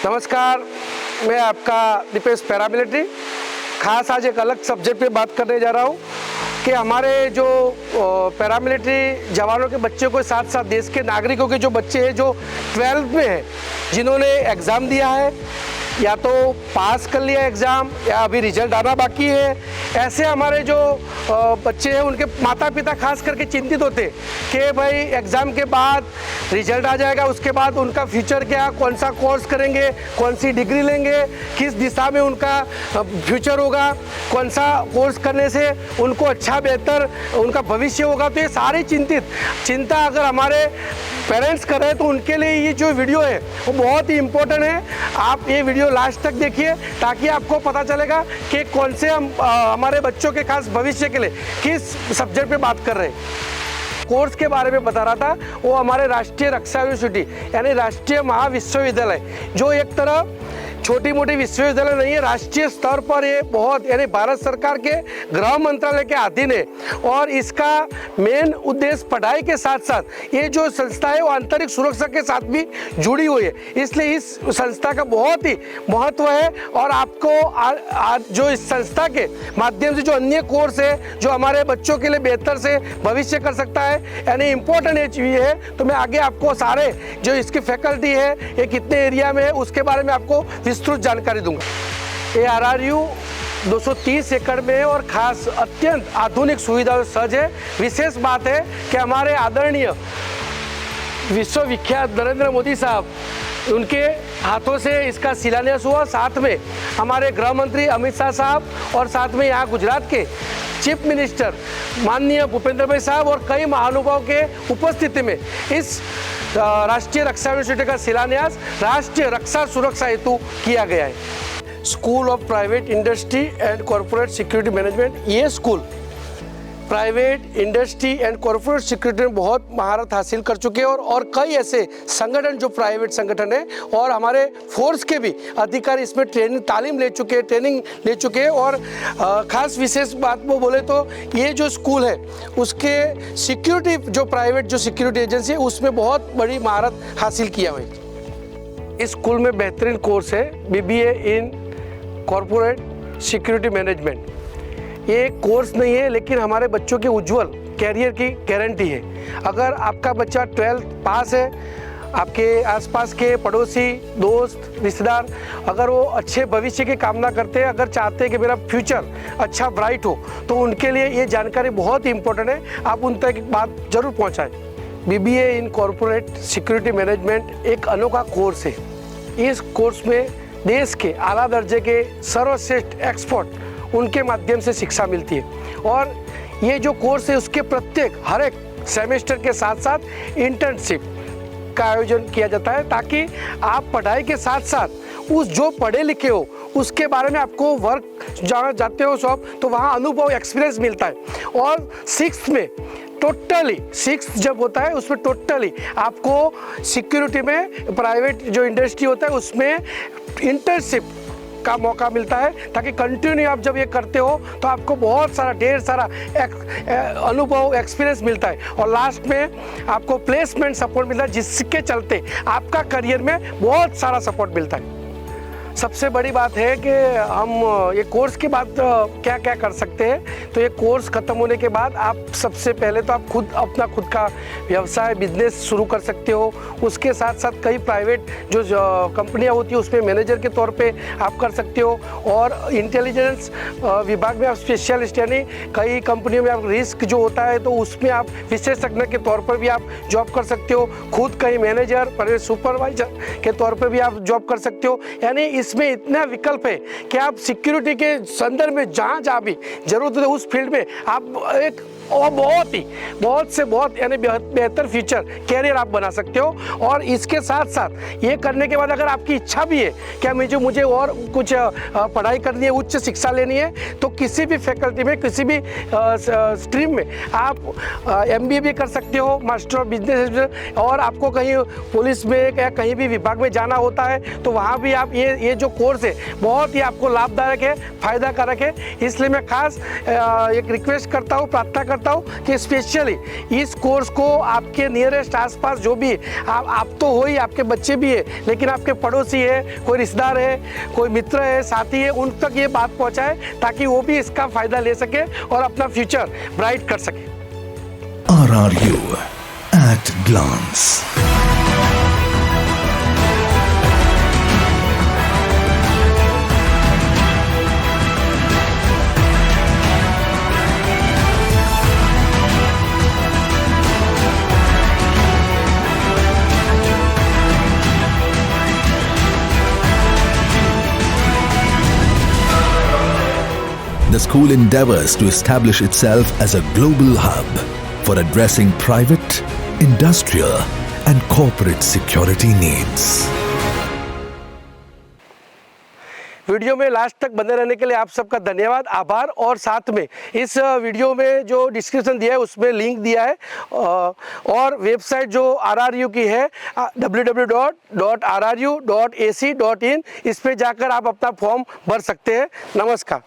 नमस्कार, मैं आपका दीपेश पैरामिलिट्री। खास आज एक अलग सब्जेक्ट पे बात करने जा रहा हूँ कि हमारे जो पैरामिलिट्री जवानों के बच्चों के साथ साथ देश के नागरिकों के जो बच्चे हैं जो 12th में हैं, जिन्होंने एग्ज़ाम दिया है या तो पास कर लिया एग्ज़ाम या अभी रिजल्ट आना बाकी है, ऐसे हमारे जो बच्चे हैं उनके माता पिता खास करके चिंतित होते कि भाई एग्ज़ाम के बाद रिजल्ट आ जाएगा, उसके बाद उनका फ्यूचर क्या, कौन सा कोर्स करेंगे, कौन सी डिग्री लेंगे, किस दिशा में उनका फ्यूचर होगा, कौन सा कोर्स करने से उनको अच्छा बेहतर उनका भविष्य होगा। तो ये सारी चिंता अगर हमारे पेरेंट्स कर रहे हैं तो उनके लिए ये जो वीडियो है वो बहुत ही इम्पोर्टेंट है। आप ये वीडियो लास्ट तक देखिए ताकि आपको पता चलेगा कि कौन से हम हमारे बच्चों के खास भविष्य के लिए किस सब्जेक्ट पे बात कर रहे हैं। कोर्स के बारे में बता रहा था, वो हमारे राष्ट्रीय रक्षा यूनिवर्सिटी यानी राष्ट्रीय महाविश्वविद्यालय, जो एक तरह छोटी मोटी विश्वविद्यालय नहीं है, राष्ट्रीय स्तर पर ये बहुत यानी भारत सरकार के गृह मंत्रालय के अधीन है। और इसका मेन उद्देश्य पढ़ाई के साथ साथ ये जो संस्था है वो आंतरिक सुरक्षा के साथ भी जुड़ी हुई है, इसलिए इस संस्था का बहुत ही महत्व है। और आपको जो इस संस्था के माध्यम से जो अन्य कोर्स है जो हमारे बच्चों के लिए बेहतर से भविष्य कर सकता है यानी इम्पोर्टेंट ये चीज़ है, तो मैं आगे आपको सारे जो इसकी फैकल्टी है ये कितने एरिया में है उसके बारे में आपको विस्तृत जानकारी दूंगा। ये RRU 230 एकड़ में है और खास अत्यंत आधुनिक सुविधाओं से सज्ज है। विशेष बात है कि हमारे आदरणीय विश्वविख्यात नरेंद्र मोदी साहब, उनके हाथों से इसका शिलान्यास हुआ, साथ में हमारे गृह मंत्री अमित शाह साहब और साथ में यहाँ गुजरात के चीफ मिनिस्टर माननीय भूपेंद्र भाई साहब और कई महानुभाव के उपस्थिति में इस राष्ट्रीय रक्षा यूनिवर्सिटी का शिलान्यास राष्ट्रीय रक्षा सुरक्षा हेतु किया गया है। School of private industry and corporate security management, ये school private industry and corporate security में बहुत महारत हासिल कर चुके हैं और कई ऐसे संगठन जो प्राइवेट संगठन है और हमारे फोर्स के भी अधिकारी इसमें तालीम ले चुके हैं। और ख़ास विशेष बात वो बोले तो ये जो स्कूल है उसके सिक्योरिटी जो प्राइवेट जो सिक्योरिटी एजेंसी है उसमें बहुत बड़ी महारत हासिल किया हुआ है। इस स्कूल में बेहतरीन कोर्स है BBA in corporate security management. ये कोर्स नहीं है लेकिन हमारे बच्चों के उज्जवल कैरियर की गारंटी है। अगर आपका बच्चा 12th पास है, आपके आसपास के पड़ोसी दोस्त रिश्तेदार अगर वो अच्छे भविष्य की कामना करते हैं, अगर चाहते हैं कि मेरा फ्यूचर अच्छा ब्राइट हो, तो उनके लिए ये जानकारी बहुत ही इम्पोर्टेंट है। आप उन तक बात जरूर पहुँचाएँ। BBA in corporate security management एक अनोखा कोर्स है। इस कोर्स में देश के आला दर्जे के सर्वश्रेष्ठ एक्सपर्ट उनके माध्यम से शिक्षा मिलती है। और ये जो कोर्स है उसके हर एक सेमेस्टर के साथ साथ इंटर्नशिप का आयोजन किया जाता है ताकि आप पढ़ाई के साथ साथ उस जो पढ़े लिखे हो उसके बारे में आपको वर्क जहाँ जाते हो सब तो वहाँ अनुभव एक्सपीरियंस मिलता है। और 6th में टोटली 6th जब होता है उसमें टोटली आपको सिक्योरिटी में प्राइवेट जो इंडस्ट्री होता है उसमें इंटर्नशिप का मौका मिलता है ताकि कंटिन्यू आप जब ये करते हो तो आपको बहुत सारा ढेर सारा अनुभव एक्सपीरियंस मिलता है और लास्ट में आपको प्लेसमेंट सपोर्ट मिलता है जिसके चलते आपका करियर में बहुत सारा सपोर्ट मिलता है। सबसे बड़ी बात है कि हम ये कोर्स के बाद क्या क्या कर सकते हैं। तो ये कोर्स ख़त्म होने के बाद आप सबसे पहले तो आप अपना खुद का व्यवसाय बिजनेस शुरू कर सकते हो। उसके साथ साथ कई प्राइवेट जो कंपनियां होती है उसमें मैनेजर के तौर पे आप कर सकते हो। और इंटेलिजेंस विभाग में आप स्पेशलिस्ट यानी कई कंपनियों में आप रिस्क जो होता है तो उसमें आप विशेषज्ञ के तौर पर भी आप जॉब कर सकते हो। खुद कहीं मैनेजर सुपरवाइजर के तौर पर भी आप जॉब कर सकते हो। यानी इसमें इतना विकल्प है कि आप सिक्योरिटी के संदर्भ में जहाँ भी जरूरत है उस फील्ड में आप एक और बहुत यानी बेहतर फ्यूचर कैरियर आप बना सकते हो। और इसके साथ साथ ये करने के बाद अगर आपकी इच्छा भी है क्या मुझे और कुछ पढ़ाई करनी है, उच्च शिक्षा लेनी है, तो किसी भी फैकल्टी में किसी भी स्ट्रीम में आप MBA भी कर सकते हो, मास्टर ऑफ बिजनेस। और आपको कहीं पुलिस में या कहीं भी विभाग में जाना होता है तो वहाँ भी आप ये जो कोर्स है बहुत ही आपको लाभदायक है, फ़ायदा कारक है। इसलिए मैं खास एक रिक्वेस्ट करता हूँ, प्रार्थना करता करता हूँ कि स्पेशली इस कोर्स को आपके नियरेस्ट आसपास जो भी आप तो हो ही, आपके बच्चे भी है, लेकिन आपके पड़ोसी है, कोई रिश्तेदार है, कोई मित्र है, साथी है, उन तक ये बात पहुँचाए ताकि वो भी इसका फ़ायदा ले सके और अपना फ्यूचर ब्राइट कर सके। RRU at glance. The school endeavors to establish itself as a global hub for addressing private, industrial, and corporate security needs. Video में लास्ट तक बने रहने के लिए आप सबका धन्यवाद, आभार। और साथ में इस वीडियो में जो डिस्क्रिप्शन दिया है उसमें लिंक दिया है और वेबसाइट जो RRU की है www.rru.ac.in, इस पे जाकर आप अपना फॉर्म भर सकते हैं। नमस्कार।